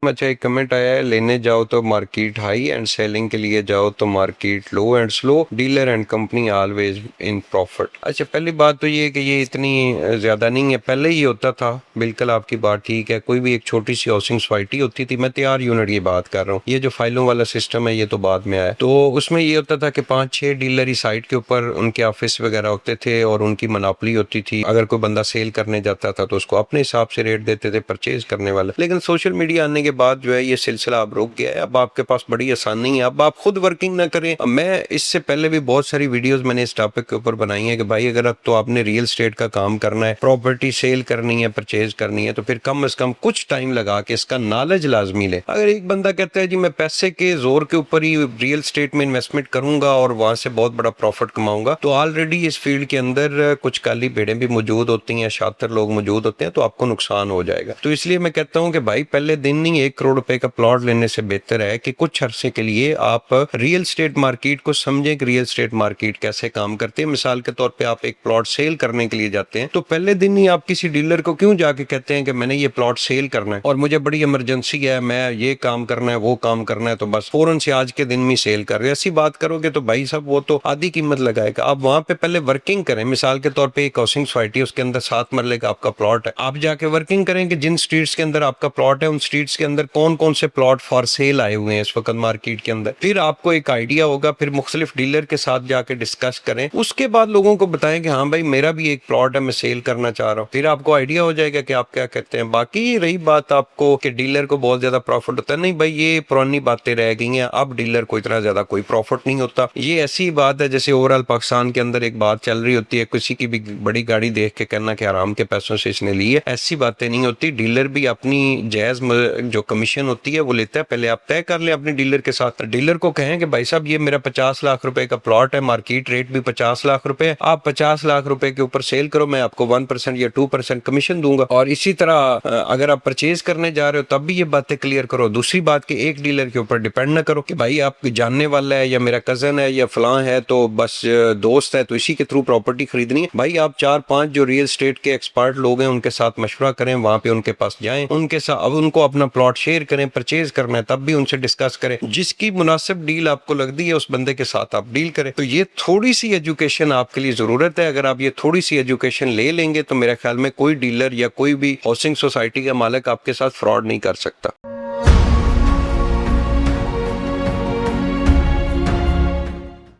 अच्छा एक कमेंट आया है, लेने जाओ तो मार्केट हाई एंड सेलिंग के लिए जाओ तो market low and slow, dealer and company always in profit. अच्छा पहली बात तो ये है कि ये इतनी ज्यादा नहीं है, पहले ही होता था। बिल्कुल आपकी बात ठीक है। कोई भी एक छोटी सी हाउसिंग सोसाइटी होती थी, मैं तैयार यूनिट की बात कर रहा हूँ, ये जो फाइलों वाला सिस्टम है ये तो बाद में आया। तो उसमें ये होता था कि 5-6 डीलर ही साइट के ऊपर उनके ऑफिस वगैरह होते थे और उनकी मनापली होती थी। अगर कोई बंदा सेल करने जाता था तो उसको अपने हिसाब से रेट देते थे परचेज करने वाला। लेकिन सोशल मीडिया आने के बाद जो है ये सिलसिला अब रुक गया है। अब आपके पास बड़ी आसानी है, अब आप खुद वर्किंग ना करें। मैं इससे पहले भी बहुत सारी वीडियोस मैंने इस टॉपिक के ऊपर बनाई है कि भाई अगर अब तो आपने रियल स्टेट का काम करना है, प्रॉपर्टी सेल करनी है, परचेज करनी है, तो फिर कम से कम कुछ टाइम लगा के इसका नॉलेज लाजमी ले। अगर एक बंदा कहता है जी मैं पैसे के जोर के ऊपर ही रियल स्टेट में इन्वेस्टमेंट करूंगा और वहां से बहुत बड़ा प्रॉफिट कमाऊंगा, तो ऑलरेडी इस फील्ड के अंदर कुछ काली भेड़ें भी मौजूद होती हैं, शातिर लोग मौजूद होते हैं, तो आपको नुकसान हो जाएगा। तो इसलिए मैं कहता हूं कि भाई पहले दिन नहीं 1 करोड़ रुपए का प्लॉट लेने से बेहतर है कि कुछ अरसे के लिए आप रियल स्टेट मार्केट को समझें कि रियल स्टेट मार्केट कैसे काम करते हैं। मिसाल के तौर पे आप एक प्लॉट सेल करने के लिए जाते हैं, तो पहले दिन ही आप किसी डीलर को क्यों जाके कहते हैं कि मैंने ये प्लॉट सेल करना है और मुझे बड़ी इमरजेंसी है, मैं ये काम करना है, वो काम करना है, तो बस फौरन से आज के दिन में सेल कर रहे। ऐसी बात करोगे तो भाई साहब वो तो आधी कीमत लगाएगा। आप वहां पे पहले वर्किंग करें। मिसाल के तौर पे एक हाउसिंग सोसाइटी, उसके अंदर 7 मरले का आपका प्लॉट है, आप जाके वर्किंग करें कि जिन स्ट्रीट्स के अंदर आपका प्लॉट है उन स्ट्रीट्स के अंदर कौन कौन से प्लॉट फॉर सेल आए हुए हैं इस वक्त मार्केट के अंदर। फिर आपको एक आइडिया होगा, फिर मुख्तलिफ डीलर के साथ जाके डिस्कस करें, उसके बाद लोगों को बताएं कि हाँ भाई मेरा भी एक प्लॉट है, मैं सेल करना चाह रहा हूँ। फिर आपको आइडिया हो जाएगा कि आप क्या कहते हैं। बाकी रही बात आपको कि डीलर को बहुत ज्यादा प्रॉफिट होता है, नहीं भाई ये पुरानी बातें रह गई हैं। अब डीलर को इतना ज्यादा कोई प्रॉफिट नहीं होता। ये ऐसी बात है जैसे ओवरऑल पाकिस्तान के अंदर एक बात चल रही होती है, किसी की भी बड़ी गाड़ी देख के कहना कि आराम के पैसों से इसने ली है। ऐसी बातें नहीं होती। डीलर भी अपनी जायज जो कमीशन होती है वो लेता है। पहले आप तय कर लें अपने डीलर के साथ। डीलर को कहें कि भाई साहब ये मेरा 50 लाख रुपए का प्लॉट है, मार्केट रेट भी 50 लाख रुपए, आप 50 लाख रुपए के ऊपर सेल करो, मैं आपको 1% या 2% कमीशन दूंगा। और इसी तरह अगर आप परचेज करने जा रहे हो तब भी ये बातें क्लियर करो। दूसरी बात कि एक डीलर के ऊपर डिपेंड ना करो कि भाई आप जानने वाला है या मेरा कजन है या फलां है तो बस दोस्त है तो इसी के थ्रू प्रॉपर्टी खरीदनी है। भाई आप 4-5 जो रियल स्टेट के एक्सपर्ट लोग हैं उनके साथ मशवरा करें, वहां पे उनके पास जाएं, उनके साथ अब उनको अपना प्लॉट शेयर करें, परचेज करना है तब भी उनसे डिस्कस करें। जिसकी मुनासिब डील आपको लगती है उस बंदे के साथ आप डील करें। तो ये थोड़ी सी एजुकेशन आपके लिए जरूरत है। अगर आप ये थोड़ी सी एजुकेशन ले लेंगे तो मेरे ख्याल में कोई डीलर या कोई भी हाउसिंग सोसाइटी का मालिक आपके साथ फ्रॉड नहीं कर सकता।